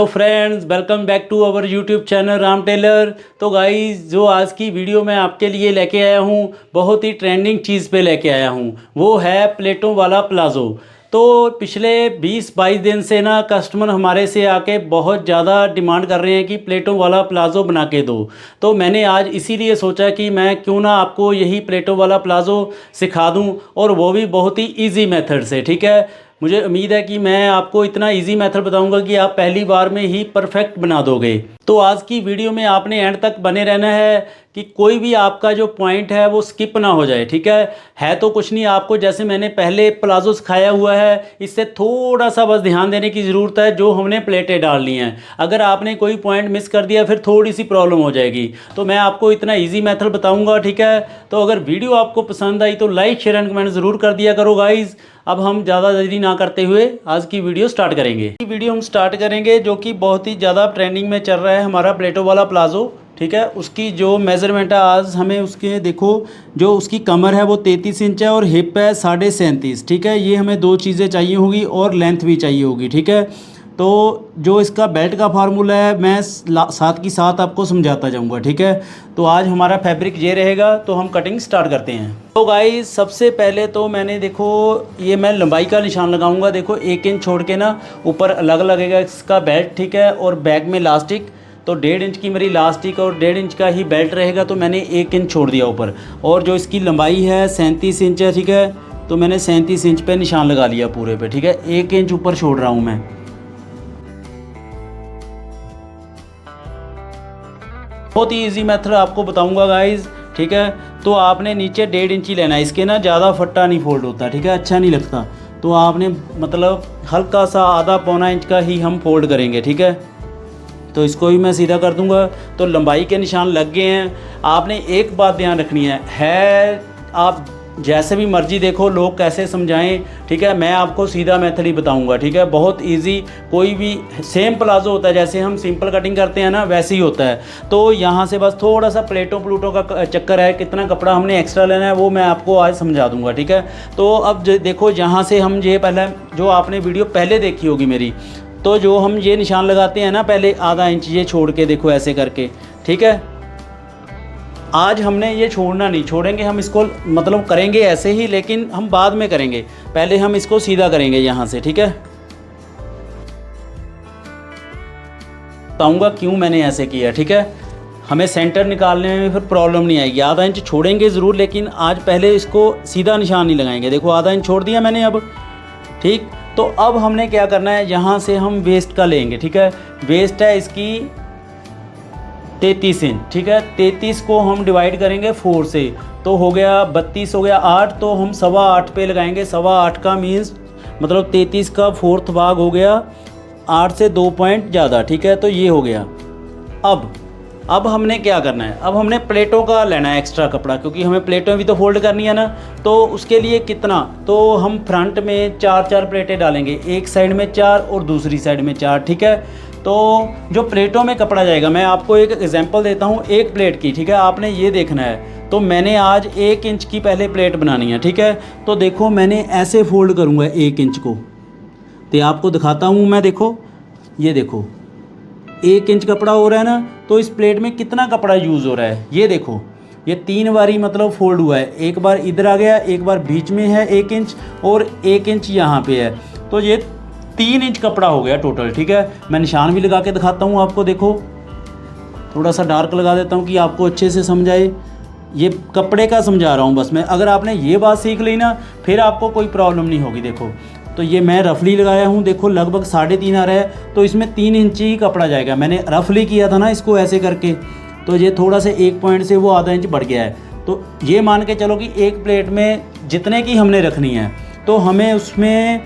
Friends, welcome back to our YouTube channel Ram tailor. तो guys, जो आज की वीडियो मैं आपके लिए लेके आया हूँ, बहुत ही ट्रेंडिंग चीज़ पे लेके आया हूँ। वो है प्लेटों वाला प्लाज़ो। तो पिछले 20-22 दिन से ना कस्टमर हमारे से आके बहुत ज़्यादा डिमांड कर रहे हैं कि प्लेटों वाला प्लाज़ो बना के दो। तो मैंने आज इसीलिए सोचा कि मैं क्यों ना आपको यही प्लेटों वाला प्लाज़ो सिखा दूं, और वो भी बहुत ही इजी मेथड से। ठीक है, मुझे उम्मीद है कि मैं आपको इतना इजी मेथड बताऊंगा कि आप पहली बार में ही परफेक्ट बना दोगे। तो आज की वीडियो में आपने एंड तक बने रहना है कि कोई भी आपका जो पॉइंट है वो स्किप ना हो जाए। ठीक है तो कुछ नहीं, आपको जैसे मैंने पहले प्लाजो सिखाया हुआ है, इससे थोड़ा सा बस ध्यान देने की ज़रूरत है। जो हमने प्लेटें डालनी हैं, अगर आपने कोई पॉइंट मिस कर दिया फिर थोड़ी सी प्रॉब्लम हो जाएगी। तो मैं आपको इतना ईजी मेथड बताऊँगा। ठीक है, तो अगर वीडियो आपको पसंद आई तो लाइक शेयर एंड कमेंट ज़रूर कर दिया करो गाइज़। अब हम ज़्यादा देरी ना करते हुए आज की वीडियो स्टार्ट करेंगे। वीडियो हम स्टार्ट करेंगे जो कि बहुत ही ज़्यादा ट्रेंडिंग में चल रहा है, हमारा प्लेटो वाला प्लाज़ो। ठीक है, उसकी जो मेज़रमेंट है आज हमें उसके देखो, जो उसकी कमर है वो 33 इंच है और हिप है 37.5। ठीक है, ये हमें दो चीज़ें चाहिए होगी और लेंथ भी चाहिए होगी। ठीक है, तो जो इसका बेल्ट का फार्मूला है मैं साथ की साथ आपको समझाता जाऊंगा। ठीक है, तो आज हमारा फैब्रिक ये रहेगा। तो हम कटिंग स्टार्ट करते हैं। तो गाइस, सबसे पहले तो मैंने देखो, ये मैं लंबाई का निशान लगाऊंगा। देखो 1 इंच छोड़ के ना ऊपर अलग लगेगा इसका बेल्ट। ठीक है, और बैक में लास्टिक, तो 1.5 इंच की मेरी लास्टिक और 1.5 इंच का ही बेल्ट रहेगा। तो मैंने 1 इंच छोड़ दिया ऊपर। और जो इसकी लंबाई है 37 इंच है। ठीक है, तो मैंने 37 इंच पे निशान लगा लिया पूरे पे। ठीक है, 1 इंच ऊपर छोड़ रहा हूँ मैं। बहुत ही इजी मेथड आपको बताऊंगा गाइज। ठीक है, तो आपने नीचे 1.5 इंच ही लेना है। इसके ना ज़्यादा फट्टा नहीं फोल्ड होता। ठीक है, अच्छा नहीं लगता। तो आपने मतलब हल्का सा आधा पौना इंच का ही हम फोल्ड करेंगे। ठीक है, तो इसको भी मैं सीधा कर दूंगा। तो लंबाई के निशान लग गए हैं। आपने एक बात ध्यान रखनी है आप जैसे भी मर्जी देखो लोग कैसे समझाएं। ठीक है, मैं आपको सीधा मेथड ही बताऊंगा। ठीक है, बहुत इजी। कोई भी सेम प्लाजो होता है, जैसे हम सिंपल कटिंग करते हैं ना, वैसे ही होता है। तो यहाँ से बस थोड़ा सा प्लेटों का चक्कर है, कितना कपड़ा हमने एक्स्ट्रा लेना है वो मैं आपको आज समझा दूंगा। ठीक है, तो अब देखो, यहाँ से हम ये पहले जो आपने वीडियो पहले देखी होगी मेरी, तो जो हम ये निशान लगाते हैं ना, पहले आधा इंच ये छोड़ के, देखो ऐसे करके। ठीक है, आज हमने ये छोड़ना नहीं, छोड़ेंगे हम इसको, मतलब करेंगे ऐसे ही, लेकिन हम बाद में करेंगे। पहले हम इसको सीधा करेंगे यहाँ से। ठीक है, बताऊंगा क्यों मैंने ऐसे किया। ठीक है, हमें सेंटर निकालने में फिर प्रॉब्लम नहीं आएगी। आधा इंच छोड़ेंगे ज़रूर, लेकिन आज पहले इसको सीधा निशान नहीं लगाएंगे। देखो आधा इंच छोड़ दिया मैंने अब। ठीक, तो अब हमने क्या करना है, यहाँ से हम वेस्ट का लेंगे। ठीक है, वेस्ट है इसकी 33 इंच। ठीक है, 33 को हम डिवाइड करेंगे 4 से, तो हो गया 32, हो गया 8। तो हम 8.25 पे लगाएंगे। 8.25 का मीन्स मतलब 33 का 4th भाग हो गया 8 से 2 पॉइंट ज़्यादा। ठीक है, तो ये हो गया। अब हमने क्या करना है, अब हमने प्लेटों का लेना है एक्स्ट्रा कपड़ा, क्योंकि हमें प्लेटों भी तो फोल्ड करनी है ना। तो उसके लिए कितना, तो हम फ्रंट में 4-4 प्लेटें डालेंगे, एक साइड में 4 और दूसरी साइड में 4। ठीक है, तो जो प्लेटों में कपड़ा जाएगा, मैं आपको एक एग्जांपल देता हूँ एक प्लेट की। ठीक है, आपने ये देखना है। तो मैंने आज 1 इंच की पहले प्लेट बनानी है। ठीक है, तो देखो मैंने ऐसे फोल्ड करूँगा 1 इंच को, तो आपको दिखाता हूँ मैं। देखो ये देखो 1 इंच कपड़ा हो रहा है ना, तो इस प्लेट में कितना कपड़ा यूज़ हो रहा है, ये देखो। ये 3 बारी मतलब फोल्ड हुआ है। एक बार इधर आ गया, एक बार बीच में है 1 इंच, और 1 इंच यहाँ पे है। तो ये 3 इंच कपड़ा हो गया टोटल। ठीक है, मैं निशान भी लगा के दिखाता हूँ आपको। देखो थोड़ा सा डार्क लगा देता हूँ कि आपको अच्छे से समझ आए। ये कपड़े का समझा रहा हूँ बस मैं। अगर आपने ये बात सीख ली ना, फिर आपको कोई प्रॉब्लम नहीं होगी। देखो, तो ये मैं रफली लगाया हूँ। देखो लगभग 3.5 आ रहा है, तो इसमें 3 इंच ही कपड़ा जाएगा। मैंने रफली किया था ना इसको ऐसे करके, तो ये थोड़ा सा 1 पॉइंट से वो आधा इंच बढ़ गया है। तो ये मान के चलो कि एक प्लेट में जितने की हमने रखनी है, तो हमें उसमें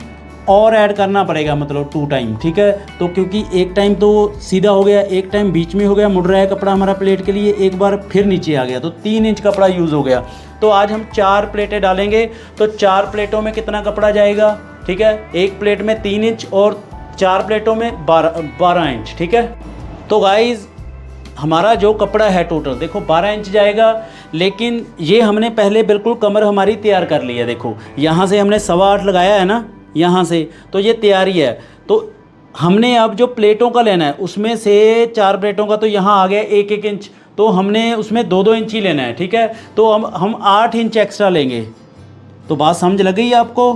और ऐड करना पड़ेगा, मतलब 2 टाइम। ठीक है, तो क्योंकि एक टाइम तो सीधा हो गया, एक टाइम बीच में हो गया, मुड़ रहा है कपड़ा हमारा प्लेट के लिए, एक बार फिर नीचे आ गया, तो 3 इंच कपड़ा यूज़ हो गया। तो आज हम 4 प्लेटें डालेंगे, तो 4 प्लेटों में कितना कपड़ा जाएगा। ठीक है, एक प्लेट में 3 इंच और 4 प्लेटों में 12 इंच। ठीक है, तो गाइज हमारा जो कपड़ा है टोटल देखो 12 इंच जाएगा। लेकिन ये हमने पहले बिल्कुल कमर हमारी तैयार कर ली है। देखो यहाँ से हमने 8.25 लगाया है ना, यहाँ से, तो ये तैयारी है। तो हमने अब जो प्लेटों का लेना है उसमें से 4 प्लेटों का तो यहाँ आ गया 1-1 इंच, तो हमने उसमें 2-2 इंच ही लेना है, ठीक है। तो हम 8 इंच एक्स्ट्रा लेंगे। तो बात समझ लग गई आपको,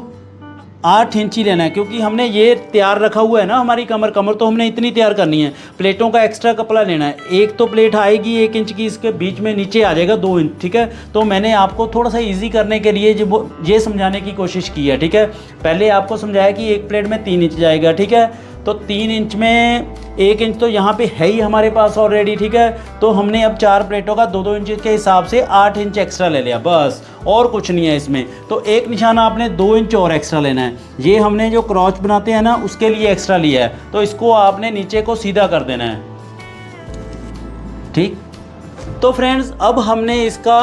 8 इंच ही लेना है, क्योंकि हमने ये तैयार रखा हुआ है ना हमारी कमर तो हमने इतनी तैयार करनी है। प्लेटों का एक्स्ट्रा कपड़ा लेना है, एक तो प्लेट आएगी 1 इंच की, इसके बीच में नीचे आ जाएगा 2 इंच, ठीक है। तो मैंने आपको थोड़ा सा इजी करने के लिए जो ये समझाने की कोशिश की है, ठीक है। पहले आपको समझाया कि एक प्लेट में 3 इंच जाएगा, ठीक है। तो 3 इंच में 1 इंच तो यहाँ पे है ही हमारे पास ऑलरेडी, ठीक है। तो हमने अब 4 प्लेटों का 2-2 इंच के हिसाब से 8 इंच एक्स्ट्रा ले लिया, बस, और कुछ नहीं है इसमें। तो एक निशाना आपने 2 इंच और एक्स्ट्रा लेना है। ये हमने जो क्रॉच बनाते हैं ना उसके लिए एक्स्ट्रा लिया है, तो इसको आपने नीचे को सीधा कर देना है, ठीक। तो फ्रेंड्स अब हमने इसका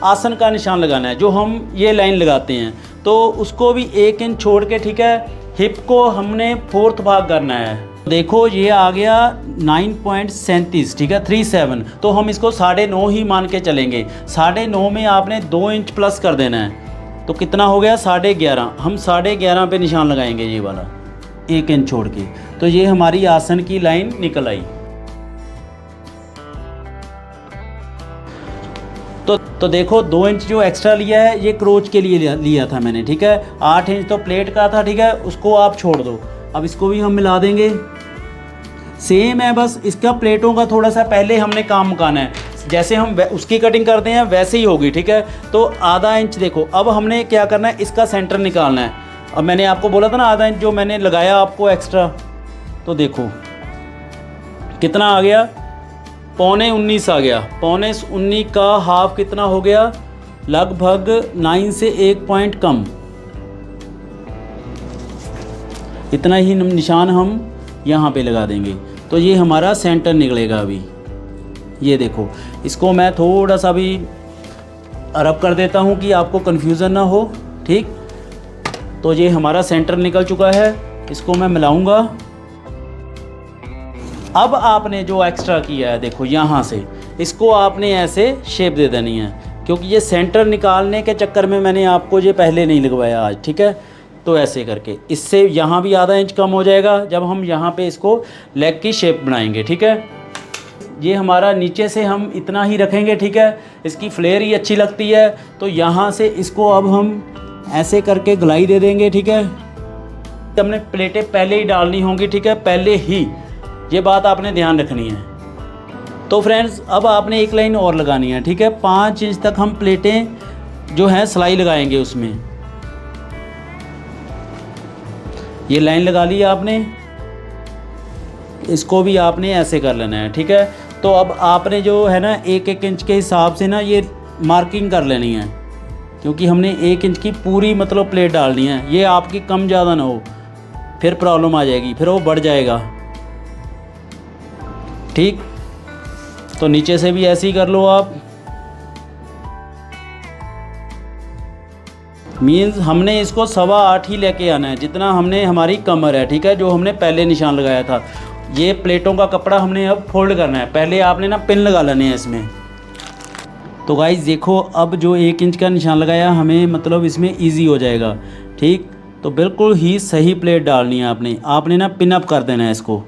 आसन का निशान लगाना है, जो हम ये लाइन लगाते हैं, तो उसको भी 1 इंच छोड़ के, ठीक है। हिप को हमने 4th भाग करना है। देखो ये आ गया 9.37, ठीक है, 37। तो हम इसको 9.5 ही मान के चलेंगे। 9.5 में आपने 2 इंच प्लस कर देना है, तो कितना हो गया 11.5। हम 11.5 पे निशान लगाएंगे, ये वाला 1 इंच छोड़ के। तो ये हमारी आसन की लाइन निकल आई। तो देखो 2 इंच जो एक्स्ट्रा लिया है ये क्रोच के लिए लिया था मैंने, ठीक है। 8 इंच तो प्लेट का था, ठीक है, उसको आप छोड़ दो। अब इसको भी हम मिला देंगे, सेम है, बस इसका प्लेटों का थोड़ा सा पहले हमने काम मुकाना है। जैसे हम उसकी कटिंग करते हैं वैसे ही होगी, ठीक है। तो आधा इंच देखो, अब हमने क्या करना है, इसका सेंटर निकालना है। अब मैंने आपको बोला था ना आधा इंच जो मैंने लगाया आपको एक्स्ट्रा, तो देखो कितना आ गया, 19.25 आ गया। 19.25 का हाफ कितना हो गया, लगभग 9 से 1 पॉइंट कम। इतना ही निशान हम यहाँ पे लगा देंगे, तो ये हमारा सेंटर निकलेगा। अभी ये देखो, इसको मैं थोड़ा सा भी अरब कर देता हूँ कि आपको कन्फ्यूज़न ना हो, ठीक। तो ये हमारा सेंटर निकल चुका है, इसको मैं मिलाऊंगा। अब आपने जो एक्स्ट्रा किया है देखो यहाँ से, इसको आपने ऐसे शेप दे देनी है, क्योंकि ये सेंटर निकालने के चक्कर में मैंने आपको ये पहले नहीं लगवाया आज, ठीक है। तो ऐसे करके इससे यहाँ भी आधा इंच कम हो जाएगा जब हम यहाँ पे इसको लेग की शेप बनाएंगे, ठीक है। ये हमारा नीचे से हम इतना ही रखेंगे, ठीक है। इसकी फ्लेयर ही अच्छी लगती है, तो यहाँ से इसको अब हम ऐसे करके गलाई दे देंगे, ठीक है। हमने प्लेटें पहले ही डालनी होंगी, ठीक है, पहले ही, ये बात आपने ध्यान रखनी है। तो फ्रेंड्स अब आपने एक लाइन और लगानी है, ठीक है। 5 इंच तक हम प्लेटें जो हैं सिलाई लगाएंगे उसमें। ये लाइन लगा ली आपने, इसको भी आपने ऐसे कर लेना है, ठीक है। तो अब आपने जो है ना 1-1 इंच के हिसाब से ना ये मार्किंग कर लेनी है, क्योंकि हमने 1 इंच की पूरी मतलब प्लेट डालनी है। ये आपकी कम ज़्यादा ना हो, फिर प्रॉब्लम आ जाएगी, फिर वो बढ़ जाएगा, ठीक। तो नीचे से भी ऐसे ही कर लो आप। मीन्स हमने इसको 8.25 ही लेके आना है, जितना हमने हमारी कमर है, ठीक है, जो हमने पहले निशान लगाया था। ये प्लेटों का कपड़ा हमने अब फोल्ड करना है, पहले आपने ना पिन लगा लेने हैं इसमें। तो गाइस देखो, अब जो 1 इंच का निशान लगाया हमें मतलब इसमें इजी हो जाएगा, ठीक। तो बिल्कुल ही सही प्लेट डालनी है आपने ना पिन अप कर देना है इसको।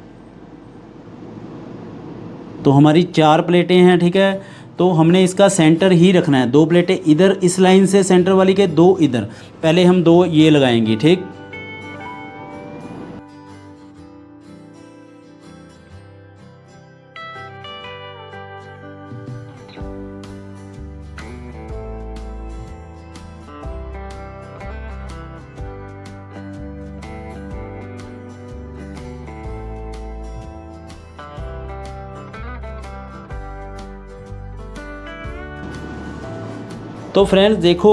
तो हमारी 4 प्लेटें हैं, ठीक है। तो हमने इसका सेंटर ही रखना है, 2 प्लेटें इधर इस लाइन से सेंटर वाली के, 2 इधर, पहले हम 2 ये लगाएंगे, ठीक। तो फ्रेंड्स देखो,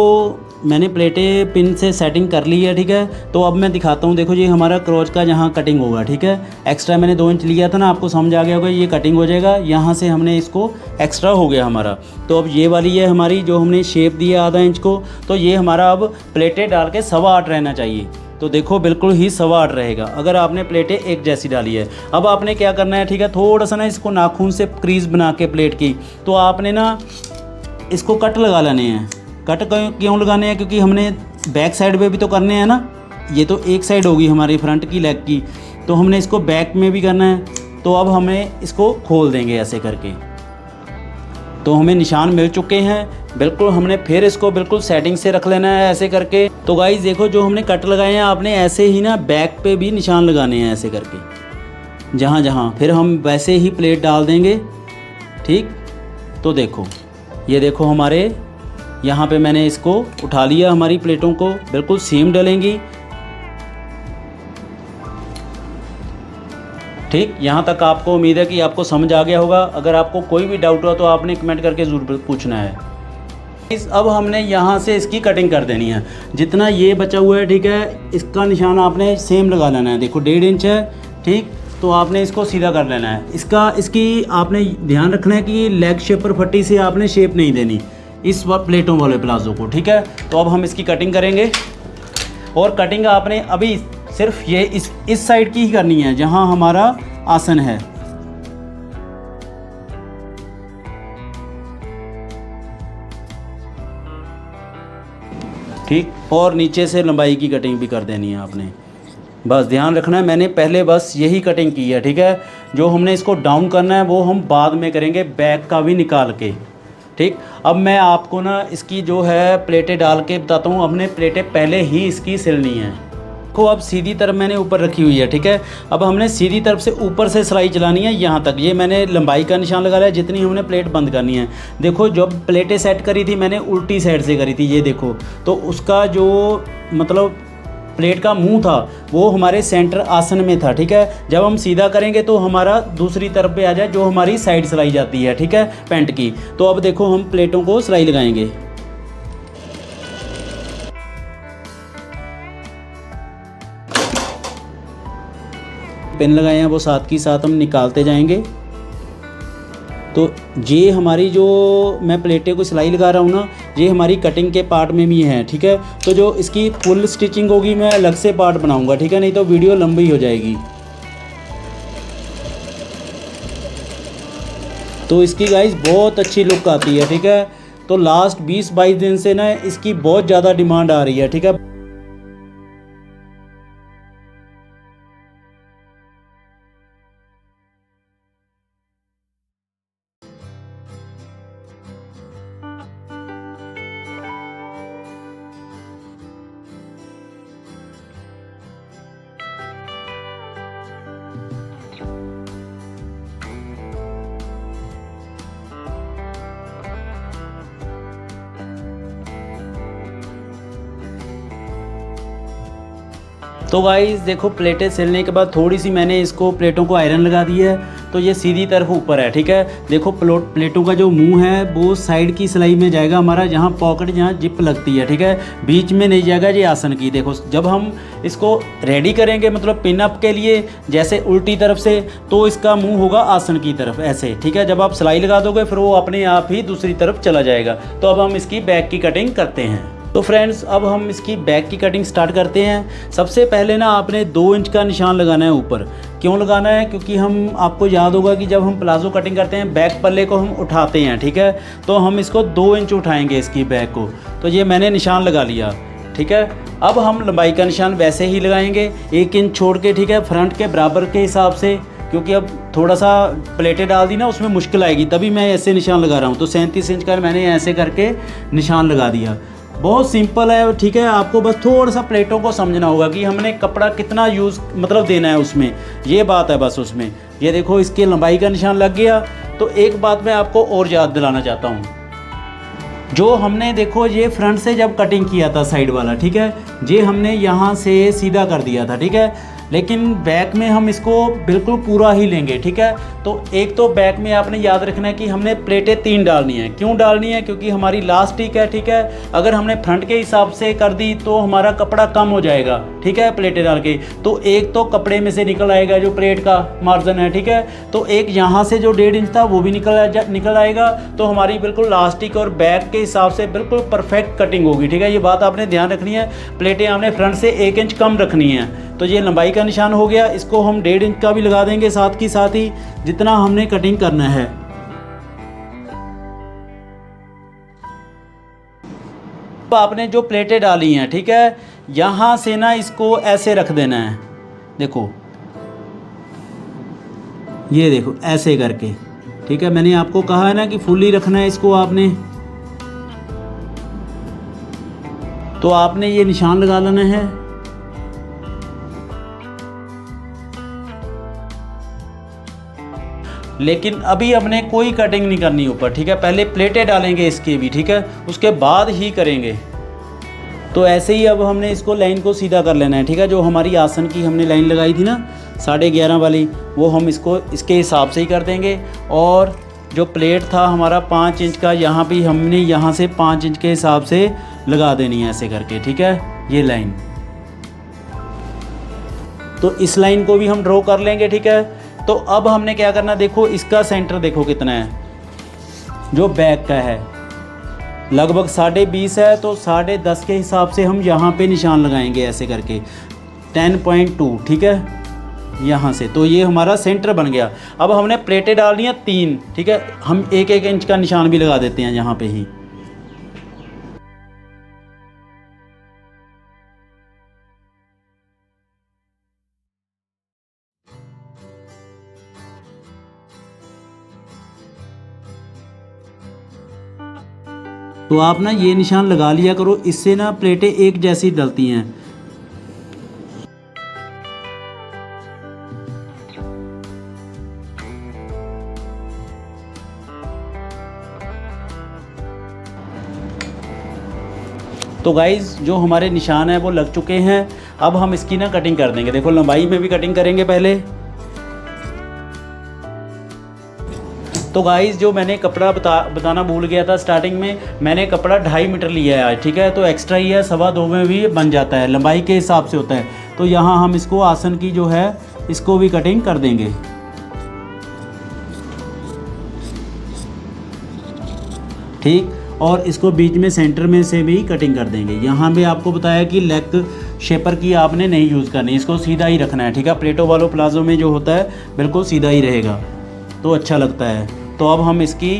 मैंने प्लेटें पिन से सेटिंग कर ली है, ठीक है। तो अब मैं दिखाता हूँ, देखो ये हमारा क्रोच का जहाँ कटिंग होगा, ठीक है। एक्स्ट्रा मैंने 2 इंच लिया था ना, आपको समझ आ गया होगा, ये कटिंग हो जाएगा, यहाँ से हमने इसको एक्स्ट्रा हो गया हमारा। तो अब ये वाली है हमारी जो हमने शेप दिया आधा इंच को, तो ये हमारा अब प्लेटें डाल के 8.25 रहना चाहिए। तो देखो बिल्कुल ही 8.25 रहेगा अगर आपने प्लेटें एक जैसी डाली है। अब आपने क्या करना है, ठीक है, थोड़ा सा ना इसको नाखून से क्रीज बना के प्लेट की, तो आपने ना इसको कट लगा लेने हैं। कट क्यों लगाने हैं, क्योंकि हमने बैक साइड पे भी तो करने हैं ना। ये तो एक साइड होगी हमारी फ्रंट की लेग की, तो हमने इसको बैक में भी करना है, तो अब हमें इसको खोल देंगे ऐसे करके। तो हमें निशान मिल चुके हैं बिल्कुल, हमने फिर इसको बिल्कुल सेटिंग से रख लेना है ऐसे करके। तो गाइस देखो जो हमने कट लगाए हैं, आपने ऐसे ही ना बैक पे भी निशान लगाने हैं ऐसे करके, जहाँ जहाँ, फिर हम वैसे ही प्लेट डाल देंगे, ठीक। तो देखो ये देखो हमारे यहाँ पे मैंने इसको उठा लिया, हमारी प्लेटों को बिल्कुल सेम डलेंगी, ठीक। यहाँ तक आपको उम्मीद है कि आपको समझ आ गया होगा। अगर आपको कोई भी डाउट हुआ तो आपने कमेंट करके ज़रूर पूछना है। अब हमने यहाँ से इसकी कटिंग कर देनी है, जितना ये बचा हुआ है, ठीक है। इसका निशान आपने सेम लगा लेना है, देखो 1.5 इंच है, ठीक। तो आपने इसको सीधा कर लेना है। इसकी आपने ध्यान रखना है कि लेग शेप पर पट्टी से आपने शेप नहीं देनी इस प्लेटों वाले प्लाजो को, ठीक है। तो अब हम इसकी कटिंग करेंगे, और कटिंग आपने अभी सिर्फ ये इस साइड की ही करनी है जहाँ हमारा आसन है, ठीक। और नीचे से लंबाई की कटिंग भी कर देनी है आपने, बस ध्यान रखना है। मैंने पहले बस यही कटिंग की है, ठीक है। जो हमने इसको डाउन करना है वो हम बाद में करेंगे, बैक का भी निकाल के, ठीक। अब मैं आपको ना इसकी जो है प्लेटें डाल के बताता हूँ। हमने प्लेटें पहले ही इसकी सिलनी है को। अब सीधी तरफ मैंने ऊपर रखी हुई है, ठीक है। अब हमने सीधी तरफ से ऊपर से सिलाई चलानी है यहाँ तक। ये मैंने लंबाई का निशान लगा लिया, जितनी हमने प्लेट बंद करनी है। देखो जब प्लेटें सेट करी थी मैंने उल्टी साइड से करी थी, ये देखो। तो उसका जो मतलब प्लेट का मुंह था वो हमारे सेंटर आसन में था, ठीक है। जब हम सीधा करेंगे तो हमारा दूसरी तरफ पे आ जाए, जो हमारी साइड सिलाई जाती है, ठीक है, पैंट की। तो अब देखो हम प्लेटों को सिलाई लगाएंगे। पेन लगाए हैं वो साथ की साथ हम निकालते जाएंगे। तो ये हमारी जो मैं प्लेटें को सिलाई लगा रहा हूँ ना, ये हमारी कटिंग के पार्ट में भी है, ठीक है। तो जो इसकी फुल स्टिचिंग होगी मैं अलग से पार्ट बनाऊंगा, ठीक है, नहीं तो वीडियो लंबी हो जाएगी। तो इसकी गाइस बहुत अच्छी लुक आती है, ठीक है। तो लास्ट 20-22 दिन से ना इसकी बहुत ज़्यादा डिमांड आ रही है, ठीक है। तो गाइस देखो प्लेटें सिलने के बाद थोड़ी सी मैंने इसको प्लेटों को आयरन लगा दी है, तो ये सीधी तरफ ऊपर है, ठीक है। देखो प्लेटों का जो मुंह है वो साइड की सिलाई में जाएगा हमारा, जहाँ पॉकेट जहाँ जिप लगती है, ठीक है, बीच में नहीं जाएगा ये आसन की। देखो जब हम इसको रेडी करेंगे मतलब पिन अप के लिए जैसे उल्टी तरफ से, तो इसका मुंह होगा आसन की तरफ ऐसे, ठीक है। जब आप सिलाई लगा दोगे फिर वो अपने आप ही दूसरी तरफ चला जाएगा। तो अब हम इसकी बैक की कटिंग करते हैं। तो फ्रेंड्स अब हम इसकी बैक की कटिंग स्टार्ट करते हैं। सबसे पहले ना आपने 2 इंच का निशान लगाना है ऊपर। क्यों लगाना है? क्योंकि हम आपको याद होगा कि जब हम प्लाजो कटिंग करते हैं बैक पल्ले को हम उठाते हैं, ठीक है, तो हम इसको 2 इंच उठाएंगे इसकी बैक को। तो ये मैंने निशान लगा लिया, ठीक है। अब हम लंबाई का निशान वैसे ही लगाएंगे 1 इंच छोड़ के, ठीक है, फ्रंट के बराबर के हिसाब से, क्योंकि अब थोड़ा सा प्लेटें डाल दी ना उसमें मुश्किल आएगी, तभी मैं ऐसे निशान लगा रहा हूँ। तो 37 इंच का मैंने ऐसे करके निशान लगा दिया। बहुत सिंपल है, ठीक है। आपको बस थोड़ा सा प्लेटों को समझना होगा कि हमने कपड़ा कितना यूज़ मतलब देना है उसमें, ये बात है बस उसमें। ये देखो इसकी लंबाई का निशान लग गया। तो एक बात मैं आपको और याद दिलाना चाहता हूँ, जो हमने देखो ये फ्रंट से जब कटिंग किया था साइड वाला, ठीक है, ये हमने यहाँ से सीधा कर दिया था, ठीक है, लेकिन बैक में हम इसको बिल्कुल पूरा ही लेंगे, ठीक है। तो एक तो बैक में आपने याद रखना है कि हमने प्लेटें 3 डालनी है। क्यों डालनी है? क्योंकि हमारी लास्ट टिक है, ठीक है। अगर हमने फ्रंट के हिसाब से कर दी तो हमारा कपड़ा कम हो जाएगा, ठीक है, प्लेटें डाल के। तो एक तो कपड़े में से निकल आएगा जो प्लेट का मार्जिन है, ठीक है। तो एक यहाँ से जो 1.5 इंच था वो भी निकल आएगा। तो हमारी बिल्कुल लास्ट टिक और बैक के हिसाब से बिल्कुल परफेक्ट कटिंग होगी, ठीक है। ये बात आपने ध्यान रखनी है। प्लेटें हमने फ्रंट से 1 इंच कम रखनी है। तो ये लंबाई का निशान हो गया। इसको हम 1.5 इंच का भी लगा देंगे साथ की साथ ही, जितना हमने कटिंग करना है। अब आपने जो प्लेटें डाली हैं, ठीक है, यहाँ से ना इसको ऐसे रख देना है। देखो ये देखो ऐसे करके, ठीक है। मैंने आपको कहा है ना कि फुल्ली रखना है इसको आपने, तो आपने ये निशान लगा लेना है। लेकिन अभी हमने कोई कटिंग नहीं करनी ऊपर, ठीक है। पहले प्लेटें डालेंगे इसके भी, ठीक है, उसके बाद ही करेंगे। तो ऐसे ही अब हमने इसको लाइन को सीधा कर लेना है, ठीक है। जो हमारी आसन की हमने लाइन लगाई थी ना 11.5 वाली, वो हम इसको इसके हिसाब से ही कर देंगे। और जो प्लेट था हमारा 5 इंच का, यहाँ भी हमने यहाँ से 5 इंच के हिसाब से लगा देनी है ऐसे करके, ठीक है। ये लाइन, तो इस लाइन को भी हम ड्रॉ कर लेंगे, ठीक है। तो अब हमने क्या करना, देखो इसका सेंटर देखो कितना है, जो बैक का है लगभग 20.5 है, तो 10.5 के हिसाब से हम यहाँ पे निशान लगाएंगे ऐसे करके 10.2, ठीक है, यहाँ से। तो ये हमारा सेंटर बन गया। अब हमने प्लेटें डालनी है 3, ठीक है। हम 1-1 इंच का निशान भी लगा देते हैं यहाँ पे ही। तो आप ना ये निशान लगा लिया करो, इससे ना प्लेटें एक जैसी डलती हैं। तो गाइज़ जो हमारे निशान हैं वो लग चुके हैं। अब हम इसकी ना कटिंग कर देंगे। देखो लंबाई में भी कटिंग करेंगे पहले। तो गाइज़ जो मैंने कपड़ा बताना भूल गया था स्टार्टिंग में, मैंने कपड़ा 2.5 मीटर लिया है आज, ठीक है। तो एक्स्ट्रा ही है, 2.25 में भी बन जाता है, लंबाई के हिसाब से होता है। तो यहाँ हम इसको आसन की जो है इसको भी कटिंग कर देंगे, ठीक। और इसको बीच में सेंटर में से भी कटिंग कर देंगे। यहाँ भी आपको बताया कि लेग शेपर की आपने नहीं यूज़ करनी, इसको सीधा ही रखना है, ठीक है। प्लेटो वालों प्लाजो में जो होता है बिल्कुल सीधा ही रहेगा, तो अच्छा लगता है। तो अब हम इसकी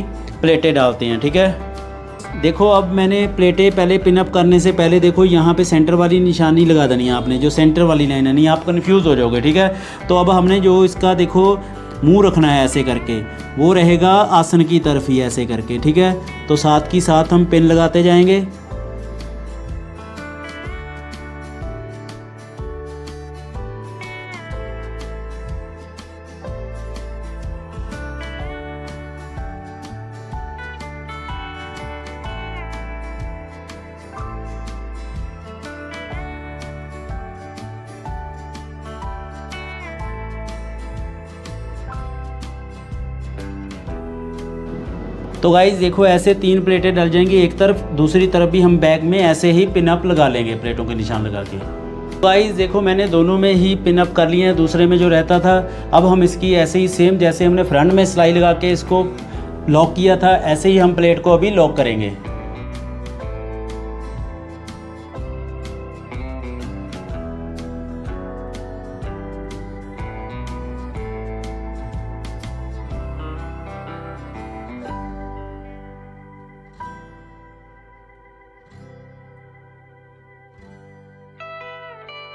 प्लेटें डालते हैं, ठीक है। देखो अब मैंने प्लेटें पहले पिनअप करने से पहले देखो यहाँ पे सेंटर वाली निशानी लगा देनी है आपने, जो सेंटर वाली लाइन है, नहीं आप कंफ्यूज हो जाओगे, ठीक है। तो अब हमने जो इसका देखो मुंह रखना है ऐसे करके, वो रहेगा आसन की तरफ ही ऐसे करके, ठीक है। तो साथ की साथ हम पिन लगाते जाएंगे। तो गाइज़ देखो ऐसे 3 प्लेटें डल जाएंगी एक तरफ, दूसरी तरफ भी हम बैक में ऐसे ही पिन अप लगा लेंगे प्लेटों के निशान लगा के। तो गाइज़ देखो मैंने दोनों में ही पिन अप कर लिए हैं, दूसरे में जो रहता था। अब हम इसकी ऐसे ही सेम जैसे हमने फ्रंट में सिलाई लगा के इसको लॉक किया था, ऐसे ही हम प्लेट को अभी लॉक करेंगे।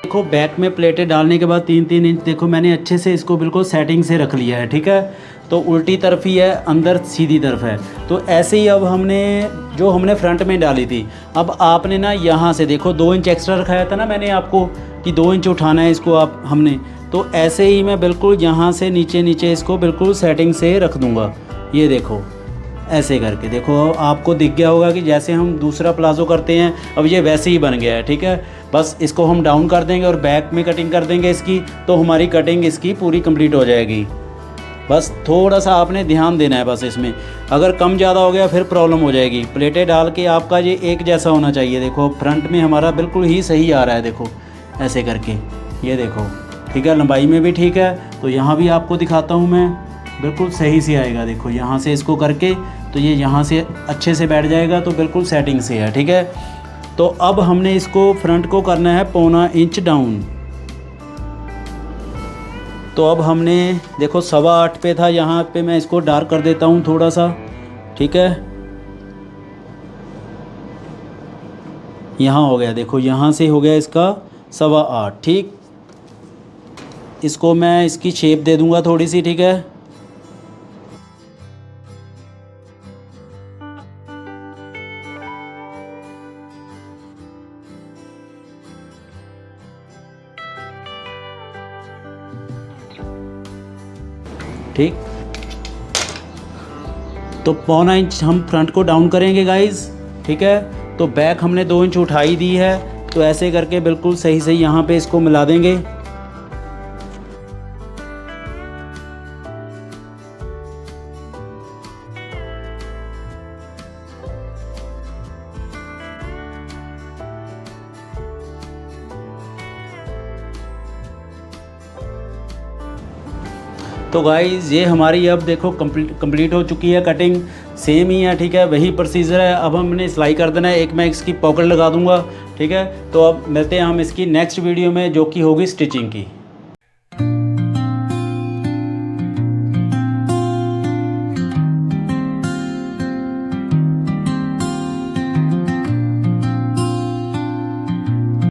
देखो बैक में प्लेटें डालने के बाद 3-3 इंच देखो मैंने अच्छे से इसको बिल्कुल सेटिंग से रख लिया है, ठीक है। तो उल्टी तरफ ही है, अंदर सीधी तरफ है। तो ऐसे ही अब हमने फ्रंट में डाली थी, अब आपने ना यहाँ से देखो 2 इंच एक्स्ट्रा रखाया था ना मैंने आपको कि 2 इंच उठाना है इसको हमने। तो ऐसे ही मैं बिल्कुल यहाँ से नीचे नीचे इसको बिल्कुल सेटिंग से रख दूँगा। ये देखो ऐसे करके, देखो आपको दिख गया होगा कि जैसे हम दूसरा प्लाजो करते हैं अब ये वैसे ही बन गया है, ठीक है। बस इसको हम डाउन कर देंगे और बैक में कटिंग कर देंगे इसकी, तो हमारी कटिंग इसकी पूरी कंप्लीट हो जाएगी। बस थोड़ा सा आपने ध्यान देना है बस इसमें, अगर कम ज़्यादा हो गया फिर प्रॉब्लम हो जाएगी। प्लेटें डाल के आपका ये एक जैसा होना चाहिए। देखो फ्रंट में हमारा बिल्कुल ही सही आ रहा है, देखो ऐसे करके, ये देखो, ठीक है। लंबाई में भी ठीक है, तो यहाँ भी आपको दिखाता हूँ मैं, बिल्कुल सही से आएगा। देखो यहाँ से इसको करके तो ये यहाँ से अच्छे से बैठ जाएगा, तो बिल्कुल सेटिंग से है, ठीक है। तो अब हमने इसको फ्रंट को करना है 1.25 इंच डाउन। तो अब हमने देखो 8.25 पे था, यहाँ पे मैं इसको डार्क कर देता हूँ थोड़ा सा, ठीक है। यहाँ हो गया, देखो यहाँ से हो गया इसका 8.25, ठीक। इसको मैं इसकी शेप दे दूँगा थोड़ी सी, ठीक है। ठीक। तो 1.25 इंच हम फ्रंट को डाउन करेंगे गाइज़, ठीक है। तो बैक हमने 2 इंच उठाई दी है, तो ऐसे करके बिल्कुल सही सही यहाँ पे इसको मिला देंगे। तो गाइज़ ये हमारी अब देखो कंप्लीट हो चुकी है कटिंग, सेम ही है, ठीक है, वही प्रोसीजर है। अब हमने सिलाई कर देना है, एक मैं इसकी पॉकेट लगा दूंगा, ठीक है। तो अब मिलते हैं हम इसकी नेक्स्ट वीडियो में, जो कि होगी स्टिचिंग की।